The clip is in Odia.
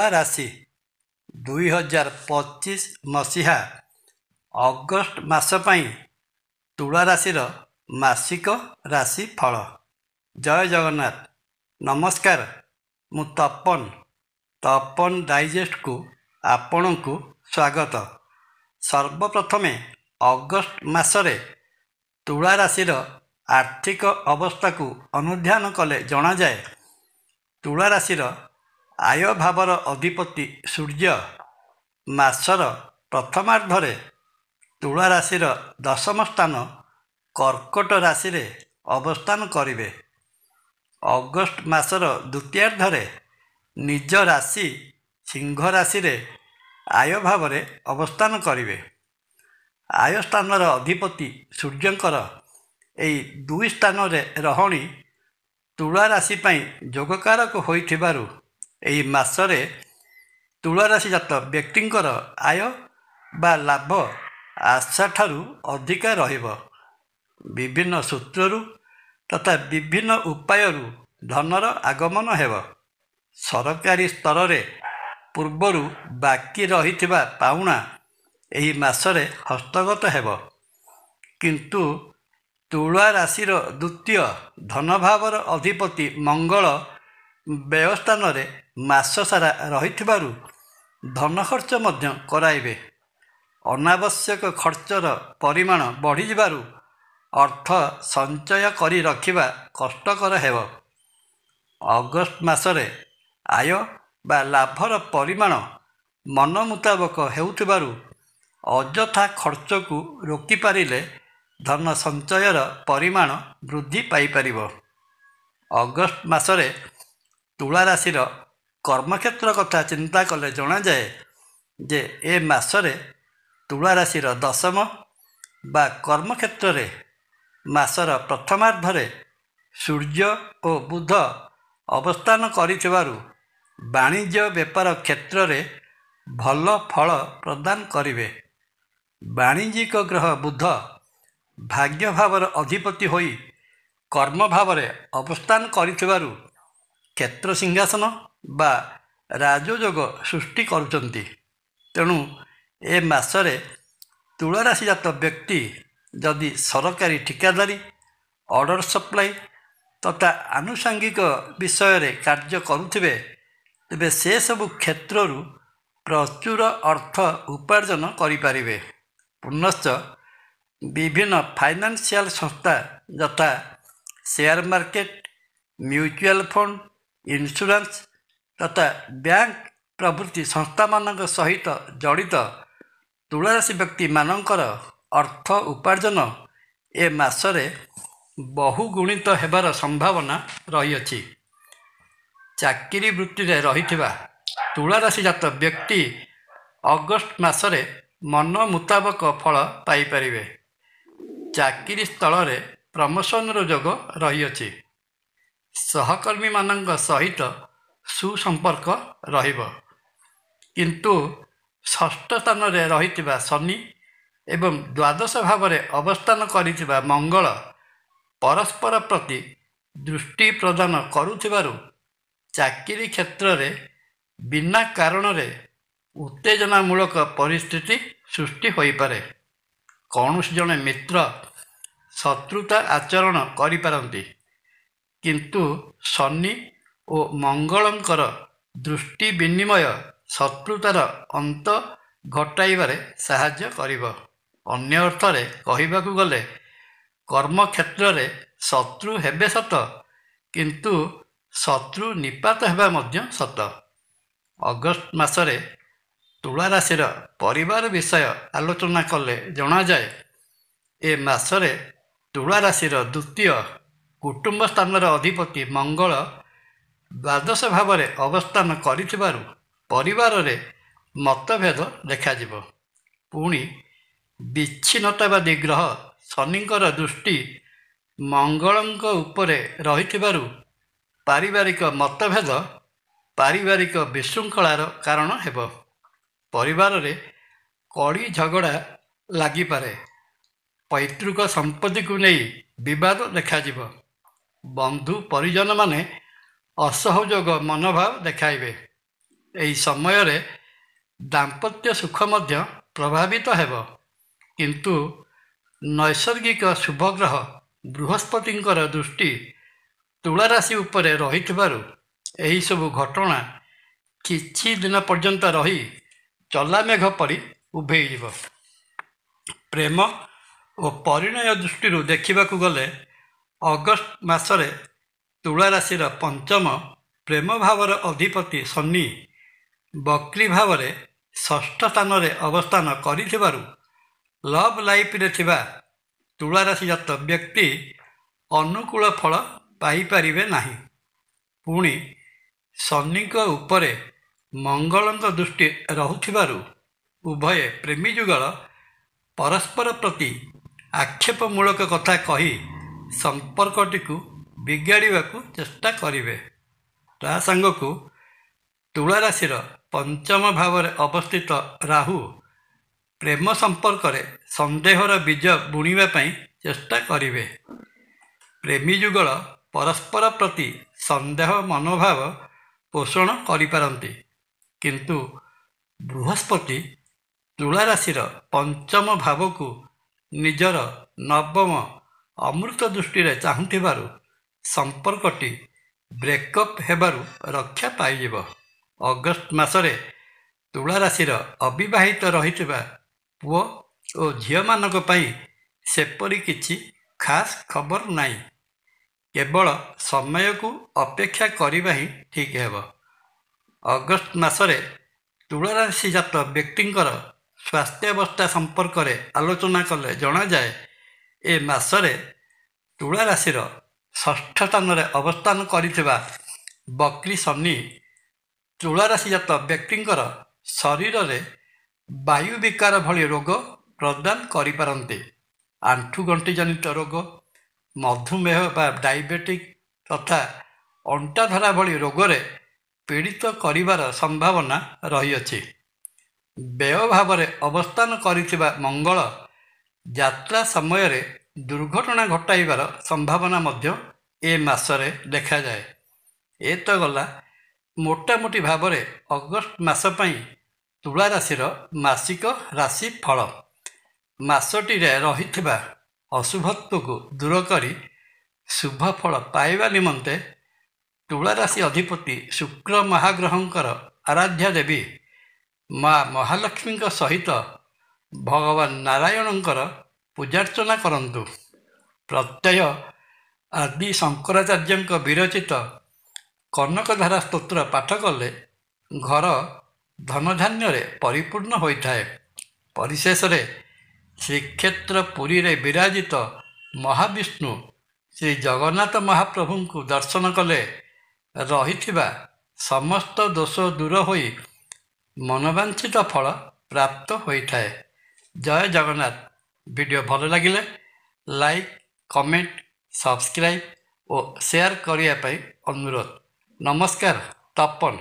ତୁଳା ରାଶି 2025 ମସିହା ଅଗଷ୍ଟ ମାସ ପାଇଁ ତୁଳା ରାଶିର ମାସିକ ରାଶି ଫଳ। ଜୟ ଜଗନ୍ନାଥ। ନମସ୍କାର, ମୁଁ ତପନ ଡାଇଜେଷ୍ଟକୁ ଆପଣଙ୍କୁ ସ୍ୱାଗତ। ସର୍ବପ୍ରଥମେ ଅଗଷ୍ଟ ମାସରେ ତୁଳା ରାଶିର ଆର୍ଥିକ ଅବସ୍ଥାକୁ ଅନୁଧ୍ୟାନ କଲେ ଜଣାଯାଏ, ତୁଳା ରାଶିର ଆୟ ଭାବର ଅଧିପତି ସୂର୍ଯ୍ୟ ମାସର ପ୍ରଥମାର୍ଦ୍ଧରେ ତୁଳା ରାଶିର ଦଶମ ସ୍ଥାନ କର୍କଟ ରାଶିରେ ଅବସ୍ଥାନ କରିବେ। ଅଗଷ୍ଟ ମାସର ଦ୍ୱିତୀୟାର୍ଦ୍ଧରେ ନିଜ ରାଶି ସିଂହ ରାଶିରେ ଆୟ ଭାବରେ ଅବସ୍ଥାନ କରିବେ। ଆୟ ସ୍ଥାନର ଅଧିପତି ସୂର୍ଯ୍ୟଙ୍କର ଏହି ଦୁଇ ସ୍ଥାନରେ ରହଣି ତୁଳା ରାଶି ପାଇଁ ଯୋଗକାରକ ହୋଇଥିବାରୁ ଏହି ମାସରେ ତୁଳା ରାଶିଜାତ ବ୍ୟକ୍ତିଙ୍କର ଆୟ ବା ଲାଭ ଆଶାଠାରୁ ଅଧିକା ରହିବ। ବିଭିନ୍ନ ସୂତ୍ରରୁ ତଥା ବିଭିନ୍ନ ଉପାୟରୁ ଧନର ଆଗମନ ହେବ। ସରକାରୀ ସ୍ତରରେ ପୂର୍ବରୁ ବାକି ରହିଥିବା ପାଉଣା ଏହି ମାସରେ ହସ୍ତଗତ ହେବ। କିନ୍ତୁ ତୁଳା ରାଶିର ଦ୍ୱିତୀୟ ଧନଭାବର ଅଧିପତି ମଙ୍ଗଳ ବ୍ୟୟ ସ୍ଥାନରେ ମାସ ସାରା ରହିଥିବାରୁ ଧନ ଖର୍ଚ୍ଚ ମଧ୍ୟ କରାଇବେ। ଅନାବଶ୍ୟକ ଖର୍ଚ୍ଚର ପରିମାଣ ବଢ଼ିଯିବାରୁ ଅର୍ଥ ସଞ୍ଚୟ କରି ରଖିବା କଷ୍ଟକର ହେବ। ଅଗଷ୍ଟ ମାସରେ ଆୟ ବା ଲାଭର ପରିମାଣ ମନ ମୁତାବକ ହେଉଥିବାରୁ ଅଯଥା ଖର୍ଚ୍ଚକୁ ରୋକିପାରିଲେ ଧନ ସଞ୍ଚୟର ପରିମାଣ ବୃଦ୍ଧି ପାଇପାରିବ। ଅଗଷ୍ଟ ମାସରେ ତୁଳା ରାଶିର କର୍ମକ୍ଷେତ୍ର କଥା ଚିନ୍ତା କଲେ ଜଣାଯାଏ ଯେ ଏ ମାସରେ ତୁଳା ରାଶିର ଦଶମ ବା କର୍ମକ୍ଷେତ୍ରରେ ମାସର ପ୍ରଥମାର୍ଦ୍ଧରେ ସୂର୍ଯ୍ୟ ଓ ବୁଧ ଅବସ୍ଥାନ କରିଥିବାରୁ ବାଣିଜ୍ୟ ବେପାର କ୍ଷେତ୍ରରେ ଭଲ ଫଳ ପ୍ରଦାନ କରିବେ। ବାଣିଜ୍ୟିକ ଗ୍ରହ ବୁଧ ଭାଗ୍ୟ ଭାବର ଅଧିପତି ହୋଇ କର୍ମ ଭାବରେ ଅବସ୍ଥାନ କରିଥିବାରୁ କ୍ଷେତ୍ର ସିଂହାସନ ବା ରାଜଯୋଗ ସୃଷ୍ଟି କରୁଛନ୍ତି। ତେଣୁ ଏ ମାସରେ ତୁଳା ରାଶିଜାତ ବ୍ୟକ୍ତି ଯଦି ସରକାରୀ ଠିକାଦାରୀ, ଅର୍ଡ଼ର ସପ୍ଲାଇ ତଥା ଆନୁଷଙ୍ଗିକ ବିଷୟରେ କାର୍ଯ୍ୟ କରୁଥିବେ, ତେବେ ସେସବୁ କ୍ଷେତ୍ରରୁ ପ୍ରଚୁର ଅର୍ଥ ଉପାର୍ଜନ କରିପାରିବେ। ପୁନଶ୍ଚ ବିଭିନ୍ନ ଫାଇନାନ୍ସିଆଲ ସଂସ୍ଥା ଯଥା share market, mutual fund, insurance ତଥା ବ୍ୟାଙ୍କ ପ୍ରଭୃତି ସଂସ୍ଥାମାନଙ୍କ ସହିତ ଜଡ଼ିତ ତୁଳା ରାଶି ବ୍ୟକ୍ତିମାନଙ୍କର ଅର୍ଥ ଉପାର୍ଜନ ଏ ମାସରେ ବହୁଗୁଣିତ ହେବାର ସମ୍ଭାବନା ରହିଅଛି। ଚାକିରି ବୃତ୍ତିରେ ରହିଥିବା ତୁଳା ରାଶିଜାତ ବ୍ୟକ୍ତି ଅଗଷ୍ଟ ମାସରେ ମନ ମୁତାବକ ଫଳ ପାଇପାରିବେ। ଚାକିରି ସ୍ଥଳରେ ପ୍ରମୋସନର ଯୋଗ ରହିଅଛି। ସହକର୍ମୀମାନଙ୍କ ସହିତ ସୁସମ୍ପର୍କ ରହିବ। କିନ୍ତୁ ଷଷ୍ଠ ସ୍ଥାନରେ ରହିଥିବା ଶନି ଏବଂ ଦ୍ୱାଦଶ ଭାବରେ ଅବସ୍ଥାନ କରିଥିବା ମଙ୍ଗଳ ପରସ୍ପର ପ୍ରତି ଦୃଷ୍ଟି ପ୍ରଦାନ କରୁଥିବାରୁ ଚାକିରି କ୍ଷେତ୍ରରେ ବିନା କାରଣରେ ଉତ୍ତେଜନାମୂଳକ ପରିସ୍ଥିତି ସୃଷ୍ଟି ହୋଇପାରେ। କୌଣସି ଜଣେ ମିତ୍ର ଶତ୍ରୁତା ଆଚରଣ କରିପାରନ୍ତି। କିନ୍ତୁ ଶନି ଓ ମଙ୍ଗଳଙ୍କର ଦୃଷ୍ଟି ବିନିମୟ ଶତ୍ରୁତାର ଅନ୍ତ ଘଟାଇବାରେ ସାହାଯ୍ୟ କରିବ। ଅନ୍ୟ ଅର୍ଥରେ କହିବାକୁ ଗଲେ କର୍ମକ୍ଷେତ୍ରରେ ଶତ୍ରୁ ହେବେ ସତ, କିନ୍ତୁ ଶତ୍ରୁ ନିପାତ ହେବା ମଧ୍ୟ ସତ। ଅଗଷ୍ଟ ମାସରେ ତୁଳା ରାଶିର ପରିବାର ବିଷୟ ଆଲୋଚନା କଲେ ଜଣାଯାଏ, ଏ ମାସରେ ତୁଳା ରାଶିର ଦ୍ୱିତୀୟ କୁଟୁମ୍ବ ସ୍ଥାନର ଅଧିପତି ମଙ୍ଗଳ ଦ୍ୱାଦଶ ଭାବରେ ଅବସ୍ଥାନ କରିଥିବାରୁ ପରିବାରରେ ମତଭେଦ ଦେଖାଯିବ। ପୁଣି ବିଚ୍ଛିନ୍ନତାବାଦୀ ଗ୍ରହ ଶନିଙ୍କର ଦୃଷ୍ଟି ମଙ୍ଗଳଙ୍କ ଉପରେ ରହିଥିବାରୁ ପାରିବାରିକ ମତଭେଦ ପାରିବାରିକ ବିଶୃଙ୍ଖଳାର କାରଣ ହେବ। ପରିବାରରେ କଳି ଝଗଡ଼ା ଲାଗିପାରେ। ପୈତୃକ ସମ୍ପତ୍ତିକୁ ନେଇ ବିବାଦ ଦେଖାଯିବ। ବନ୍ଧୁ ପରିଜନମାନେ ଅସହଯୋଗ ମନୋଭାବ ଦେଖାଇବେ। ଏହି ସମୟରେ ଦାମ୍ପତ୍ୟ ସୁଖ ମଧ୍ୟ ପ୍ରଭାବିତ ହେବ। କିନ୍ତୁ ନୈସର୍ଗିକ ଶୁଭଗ୍ରହ ବୃହସ୍ପତିଙ୍କର ଦୃଷ୍ଟି ତୁଳା ରାଶି ଉପରେ ରହିଥିବାରୁ ଏହିସବୁ ଘଟଣା କିଛି ଦିନ ପର୍ଯ୍ୟନ୍ତ ରହି ଚଲାମେଘ ପରି ଉଭେଇଯିବ। ପ୍ରେମ ଓ ପରିଣୟ ଦୃଷ୍ଟିରୁ ଦେଖିବାକୁ ଗଲେ ଅଗଷ୍ଟ ମାସରେ ତୁଳା ରାଶିର ପଞ୍ଚମ ପ୍ରେମ ଭାବର ଅଧିପତି ଶନି ବକ୍ରି ଭାବରେ ଷଷ୍ଠ ସ୍ଥାନରେ ଅବସ୍ଥାନ କରିଥିବାରୁ ଲଭ୍ ଲାଇଫ୍ରେ ଥିବା ତୁଳା ରାଶିଜାତ ବ୍ୟକ୍ତି ଅନୁକୂଳ ଫଳ ପାଇପାରିବେ ନାହିଁ। ପୁଣି ଶନିଙ୍କ ଉପରେ ମଙ୍ଗଳଙ୍କ ଦୃଷ୍ଟି ରହୁଥିବାରୁ ଉଭୟ ପ୍ରେମୀ ଯୁଗଳ ପରସ୍ପର ପ୍ରତି ଆକ୍ଷେପମୂଳକ କଥା କହି ସମ୍ପର୍କଟିକୁ ବିଗାଡ଼ିବାକୁ ଚେଷ୍ଟା କରିବେ। ତା ସାଙ୍ଗକୁ ତୁଳା ରାଶିର ପଞ୍ଚମ ଭାବରେ ଅବସ୍ଥିତ ରାହୁ ପ୍ରେମ ସମ୍ପର୍କରେ ସନ୍ଦେହର ବୀଜ ବୁଣିବା ପାଇଁ ଚେଷ୍ଟା କରିବେ। ପ୍ରେମୀ ଯୁଗଳ ପରସ୍ପର ପ୍ରତି ସନ୍ଦେହ ମନୋଭାବ ପୋଷଣ କରିପାରନ୍ତି, କିନ୍ତୁ ବୃହସ୍ପତି ତୁଳା ରାଶିର ପଞ୍ଚମ ଭାବକୁ ନିଜର ନବମ ଅମୃତ ଦୃଷ୍ଟିରେ ଚାହୁଁଥିବାରୁ ସମ୍ପର୍କଟି ବ୍ରେକଅପ୍ ହେବାରୁ ରକ୍ଷା ପାଇଯିବ। ଅଗଷ୍ଟ ମାସରେ ତୁଳା ରାଶିର ଅବିବାହିତ ରହିଥିବା ପୁଅ ଓ ଝିଅମାନଙ୍କ ପାଇଁ ସେପରି କିଛି ଖାସ୍ ଖବର ନାହିଁ। କେବଳ ସମୟକୁ ଅପେକ୍ଷା କରିବା ହିଁ ଠିକ୍ ହେବ। ଅଗଷ୍ଟ ମାସରେ ତୁଳା ରାଶି ଜାତ ବ୍ୟକ୍ତିଙ୍କର ସ୍ୱାସ୍ଥ୍ୟାବସ୍ଥା ସମ୍ପର୍କରେ ଆଲୋଚନା କଲେ ଜଣାଯାଏ, ଏ ମାସରେ ତୁଳା ରାଶିର ଷଷ୍ଠ ସ୍ଥାନରେ ଅବସ୍ଥାନ କରିଥିବା ବକ୍ରି ଶନି ତୁଳା ରାଶିଜାତ ବ୍ୟକ୍ତିଙ୍କର ଶରୀରରେ ବାୟୁ ବିକାର ଭଳି ରୋଗ ପ୍ରଦାନ କରିପାରନ୍ତି। ଆଣ୍ଠୁଗଣ୍ଠି ଜନିତ ରୋଗ, ମଧୁମେହ ବା ଡାଇବେଟିକ୍ ତଥା ଅଣ୍ଟାଧରା ଭଳି ରୋଗରେ ପୀଡ଼ିତ କରିବାର ସମ୍ଭାବନା ରହିଅଛି। ବ୍ୟୟ ଭାବରେ ଅବସ୍ଥାନ କରିଥିବା ମଙ୍ଗଳ ଯାତ୍ରା ସମୟରେ ଦୁର୍ଘଟଣା ଘଟାଇବାର ସମ୍ଭାବନା ମଧ୍ୟ ଏ ମାସରେ ଦେଖାଯାଏ। ଏ ତ ଗଲା ମୋଟାମୋଟି ଭାବରେ ଅଗଷ୍ଟ ମାସ ପାଇଁ ତୁଳା ରାଶିର ମାସିକ ରାଶି ଫଳ। ମାସଟିରେ ରହିଥିବା ଅଶୁଭତ୍ୱକୁ ଦୂର କରି ଶୁଭ ଫଳ ପାଇବା ନିମନ୍ତେ ତୁଳା ରାଶି ଅଧିପତି ଶୁକ୍ର ମହାଗ୍ରହଙ୍କର ଆରାଧ୍ୟା ଦେବୀ ମା ମହାଲକ୍ଷ୍ମୀଙ୍କ ସହିତ ଭଗବାନ ନାରାୟଣଙ୍କର ପୂଜାର୍ଚ୍ଚନା କରନ୍ତୁ। ପ୍ରତ୍ୟୟ ଆଦି ଶଙ୍କରାଚାର୍ଯ୍ୟଙ୍କ ବିରଚିତ କନକଧାରା ସ୍ତୋତ୍ର ପାଠ କଲେ ଘର ଧନଧାନ୍ୟରେ ପରିପୂର୍ଣ୍ଣ ହୋଇଥାଏ। ପରିଶେଷରେ ଶ୍ରୀକ୍ଷେତ୍ର ପୁରୀରେ ବିରାଜିତ ମହାବିଷ୍ଣୁ ଶ୍ରୀ ଜଗନ୍ନାଥ ମହାପ୍ରଭୁଙ୍କୁ ଦର୍ଶନ କଲେ ରହିଥିବା ସମସ୍ତ ଦୋଷ ଦୂର ହୋଇ ମନବାଞ୍ଛିତ ଫଳ ପ୍ରାପ୍ତ ହୋଇଥାଏ। ଜୟ ଜଗନ୍ନାଥ। ଭିଡ଼ିଓ ଭଲ ଲାଗିଲେ ଲାଇକ୍, କମେଣ୍ଟ, ସବସ୍କ୍ରାଇବ୍ ଓ ସେୟାର କରିବା ପାଇଁ ଅନୁରୋଧ। ନମସ୍କାର। ତପନ।